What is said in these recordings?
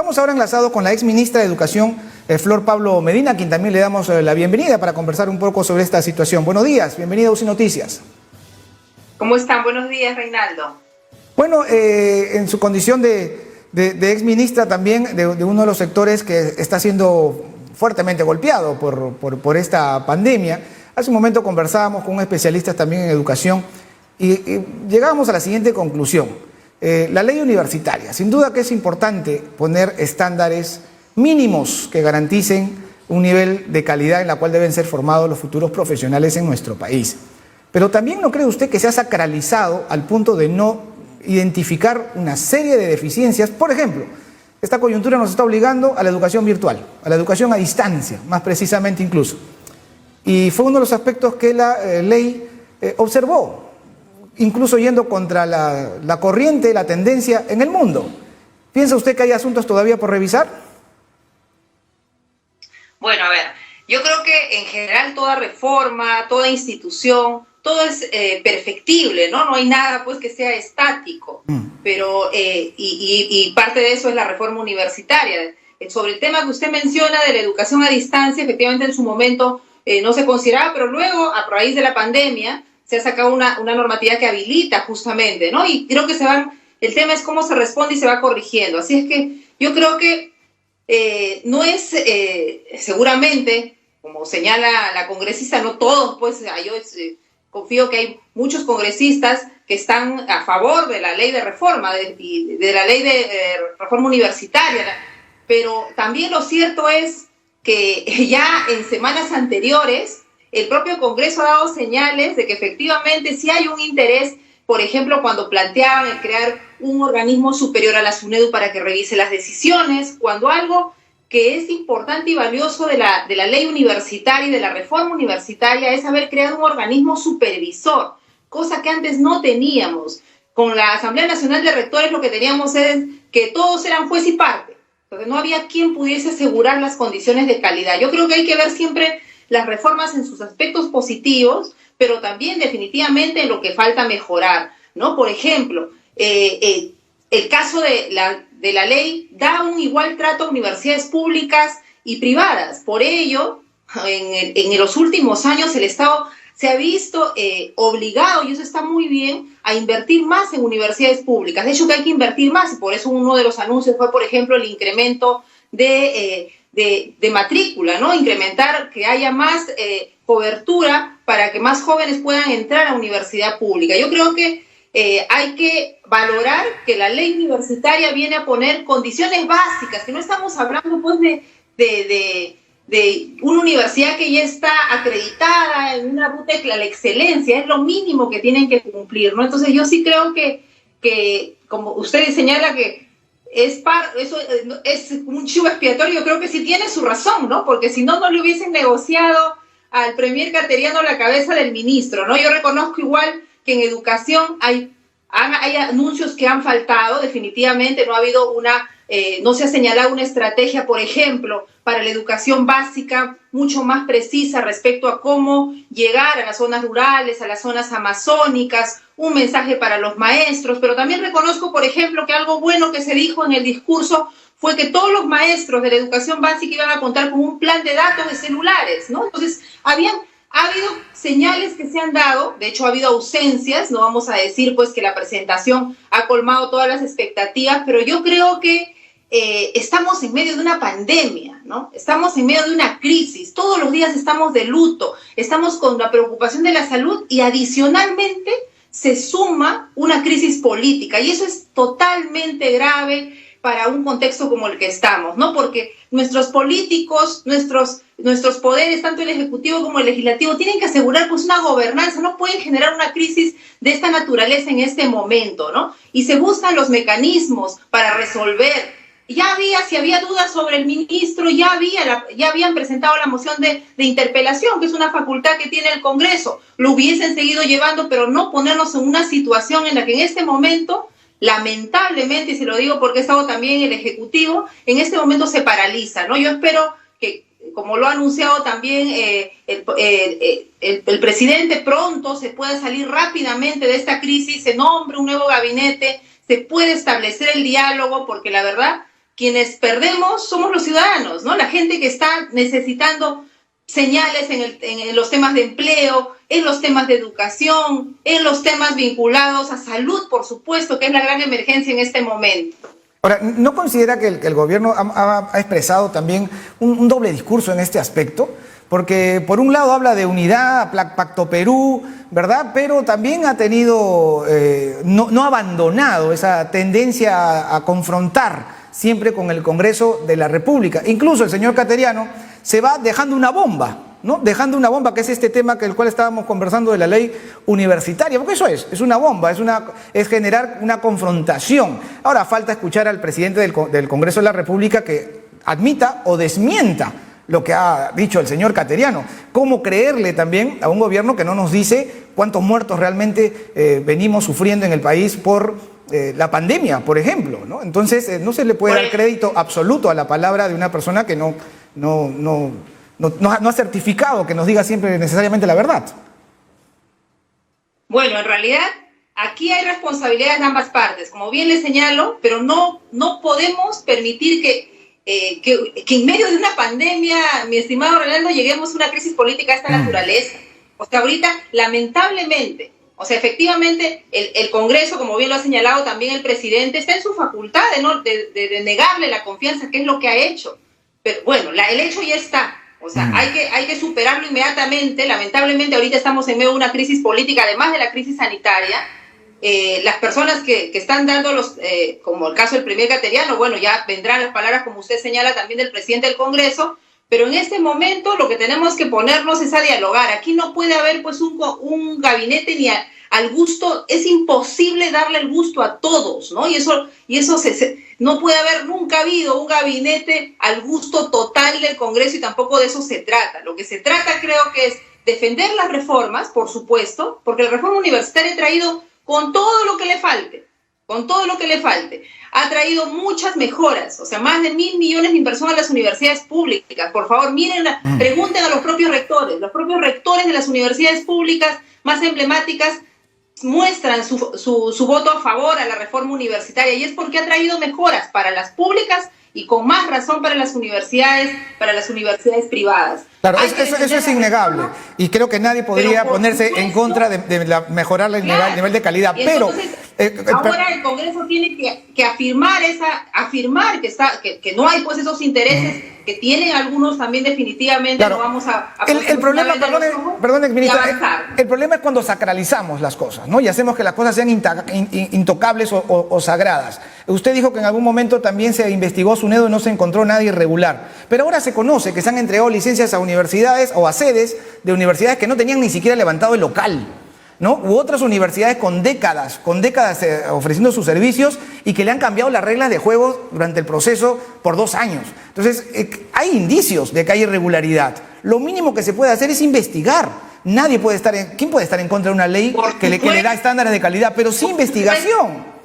Estamos ahora enlazados con la ex ministra de Educación, Flor Pablo Medina, a quien también le damos la bienvenida para conversar un poco sobre esta situación. Buenos días, bienvenida a UCI Noticias. ¿Cómo están? Buenos días, Reinaldo. Bueno, en su condición de ex ministra también de uno de los sectores que está siendo fuertemente golpeado por esta pandemia, hace un momento conversábamos con especialistas también en educación y llegábamos a la siguiente conclusión. La ley universitaria, sin duda que es importante poner estándares mínimos que garanticen un nivel de calidad en la cual deben ser formados los futuros profesionales en nuestro país. Pero también ¿no cree usted que se ha sacralizado al punto de no identificar una serie de deficiencias? Por ejemplo, esta coyuntura nos está obligando a la educación virtual, a la educación a distancia, más precisamente incluso. Y fue uno de los aspectos que la ley observó, incluso yendo contra la corriente, la tendencia en el mundo. ¿Piensa usted que hay asuntos todavía por revisar? Bueno, a ver, yo creo que en general toda reforma, toda institución, todo es perfectible, ¿no? No hay nada pues que sea estático, pero y parte de eso es la reforma universitaria. Sobre el tema que usted menciona de la educación a distancia, efectivamente en su momento no se consideraba, pero luego a raíz de la pandemia se ha sacado una normativa que habilita justamente, ¿no? Y creo que el tema es cómo se responde y se va corrigiendo. Así es que yo creo que no es seguramente, como señala la congresista, no todos, pues yo confío que hay muchos congresistas que están a favor de la ley de reforma, de la ley de reforma universitaria, pero también lo cierto es que ya en semanas anteriores el propio Congreso ha dado señales de que efectivamente sí hay un interés, por ejemplo, cuando planteaban el crear un organismo superior a la SUNEDU para que revise las decisiones, cuando algo que es importante y valioso de la ley universitaria y de la reforma universitaria es haber creado un organismo supervisor, cosa que antes no teníamos. Con la Asamblea Nacional de Rectores lo que teníamos es que todos eran juez y parte, porque no había quien pudiese asegurar las condiciones de calidad. Yo creo que hay que ver siempre las reformas en sus aspectos positivos, pero también definitivamente en lo que falta mejorar, ¿no? Por ejemplo, el caso de la ley da un igual trato a universidades públicas y privadas. Por ello, en los últimos años el Estado se ha visto obligado, y eso está muy bien, a invertir más en universidades públicas. De hecho, que hay que invertir más, y por eso uno de los anuncios fue, por ejemplo, el incremento de matrícula, ¿no? Incrementar, que haya más cobertura para que más jóvenes puedan entrar a universidad pública. Yo creo que hay que valorar que la ley universitaria viene a poner condiciones básicas, que no estamos hablando pues de una universidad que ya está acreditada en una ruta de la excelencia, es lo mínimo que tienen que cumplir, ¿no? Entonces yo sí creo que como usted señala que eso es un chivo expiatorio, yo creo que sí tiene su razón, ¿no? Porque si no, no le hubiesen negociado al premier Cateriano la cabeza del ministro, ¿no? Yo reconozco igual que en educación hay anuncios que han faltado, definitivamente no ha habido no se ha señalado una estrategia, por ejemplo, para la educación básica mucho más precisa respecto a cómo llegar a las zonas rurales, a las zonas amazónicas, un mensaje para los maestros, pero también reconozco, por ejemplo, que algo bueno que se dijo en el discurso fue que todos los maestros de la educación básica iban a contar con un plan de datos de celulares, ¿no? Entonces, ha habido señales que se han dado, de hecho ha habido ausencias, no vamos a decir pues que la presentación ha colmado todas las expectativas, pero yo creo que estamos en medio de una pandemia, ¿no? Estamos en medio de una crisis, todos los días estamos de luto, estamos con la preocupación de la salud y adicionalmente se suma una crisis política y eso es totalmente grave para un contexto como el que estamos, ¿no? Porque nuestros políticos, nuestros poderes, tanto el Ejecutivo como el Legislativo, tienen que asegurar pues una gobernanza, no pueden generar una crisis de esta naturaleza en este momento, ¿no? Y se buscan los mecanismos para resolver. Si había dudas sobre el ministro, ya habían presentado la moción de interpelación, que es una facultad que tiene el Congreso, lo hubiesen seguido llevando, pero no ponernos en una situación en la que en este momento, lamentablemente, y se lo digo porque he estado también en el Ejecutivo, en este momento se paraliza, ¿no? Yo espero que, como lo ha anunciado también el presidente, pronto se pueda salir rápidamente de esta crisis, se nombre un nuevo gabinete, se puede establecer el diálogo, porque la verdad quienes perdemos somos los ciudadanos, ¿no? La gente que está necesitando señales en los temas de empleo, en los temas de educación, en los temas vinculados a salud, por supuesto, que es la gran emergencia en este momento. Ahora, ¿no considera que el gobierno ha expresado también un doble discurso en este aspecto? Porque por un lado habla de unidad, Pacto Perú, ¿verdad? Pero también ha tenido, no ha abandonado esa tendencia a confrontar siempre con el Congreso de la República. Incluso el señor Cateriano se va dejando una bomba, ¿no? Dejando una bomba, que es este tema el cual estábamos conversando de la ley universitaria, porque eso es una bomba, es generar una confrontación. Ahora falta escuchar al presidente del Congreso de la República que admita o desmienta lo que ha dicho el señor Cateriano. ¿Cómo creerle también a un gobierno que no nos dice cuántos muertos realmente venimos sufriendo en el país por la pandemia, por ejemplo, ¿no? Entonces no se le puede dar crédito absoluto a la palabra de una persona que no ha certificado que nos diga siempre necesariamente la verdad. Bueno, en realidad aquí hay responsabilidades de ambas partes, como bien le señalo, pero no podemos permitir que en medio de una pandemia, mi estimado Rolando, lleguemos a una crisis política de esta naturaleza. O sea, ahorita, lamentablemente, o sea, efectivamente, el Congreso, como bien lo ha señalado también el presidente, está en su facultad de negarle la confianza, que es lo que ha hecho. Pero bueno, el hecho ya está. O sea, hay que superarlo inmediatamente. Lamentablemente, ahorita estamos en medio de una crisis política, además de la crisis sanitaria. Las personas que están dando como el caso del primer Cateriano, bueno, ya vendrán las palabras, como usted señala, también del presidente del Congreso, pero en este momento lo que tenemos que ponernos es a dialogar. Aquí no puede haber pues un gabinete ni al gusto, es imposible darle el gusto a todos, ¿no? Y eso no puede haber nunca habido un gabinete al gusto total del Congreso y tampoco de eso se trata. Lo que se trata creo que es defender las reformas, por supuesto, porque la reforma universitaria ha traído con todo lo que le falte, ha traído muchas mejoras, o sea, más de 1.000 millones de inversión a las universidades públicas. Por favor, pregunten a los propios rectores de las universidades públicas más emblemáticas muestran su voto a favor a la reforma universitaria, y es porque ha traído mejoras para las públicas y con más razón para las universidades privadas. Claro, eso es innegable, y creo que nadie podría ponerse en contra de mejorar el nivel de calidad. Pero ahora el Congreso tiene que afirmar que no hay pues esos intereses que tienen algunos también definitivamente. Claro. No vamos a el problema, perdone, ministra, el problema es cuando sacralizamos las cosas, ¿no? Y hacemos que las cosas sean intocables o sagradas. Usted dijo que en algún momento también se investigó SUNEDU y no se encontró nada irregular, pero ahora se conoce que se han entregado licencias a universidades o a sedes de universidades que no tenían ni siquiera levantado el local, ¿no? U otras universidades con décadas ofreciendo sus servicios y que le han cambiado las reglas de juego durante el proceso por 2 años. Entonces, hay indicios de que hay irregularidad. Lo mínimo que se puede hacer es investigar. ¿Quién puede estar en contra de una ley que le da estándares de calidad? Pero sin investigación.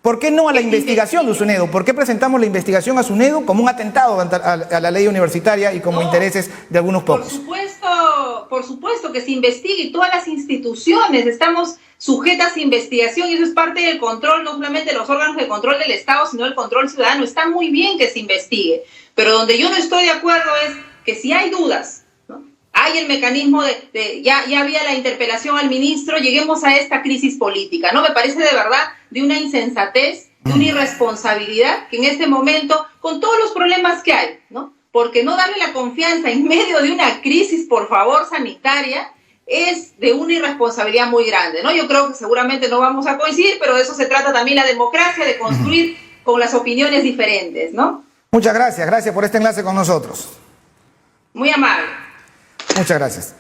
¿Por qué no a la investigación de SUNEDU? ¿Por qué presentamos la investigación a SUNEDU como un atentado a la ley universitaria y como intereses de algunos pocos? Por supuesto que se investigue, y todas las instituciones estamos sujetas a investigación, y eso es parte del control, no solamente de los órganos de control del Estado, sino del control ciudadano. Está muy bien que se investigue, pero donde yo no estoy de acuerdo es que si hay dudas, ¿no? Hay el mecanismo ya había la interpelación al ministro, lleguemos a esta crisis política, ¿no? Me parece de verdad de una insensatez, de una irresponsabilidad, que en este momento, con todos los problemas que hay, ¿no? Porque no darle la confianza en medio de una crisis, por favor, sanitaria, es de una irresponsabilidad muy grande, ¿no? Yo creo que seguramente no vamos a coincidir, pero de eso se trata también la democracia, de construir con las opiniones diferentes, ¿no? Muchas gracias por este enlace con nosotros. Muy amable. Muchas gracias.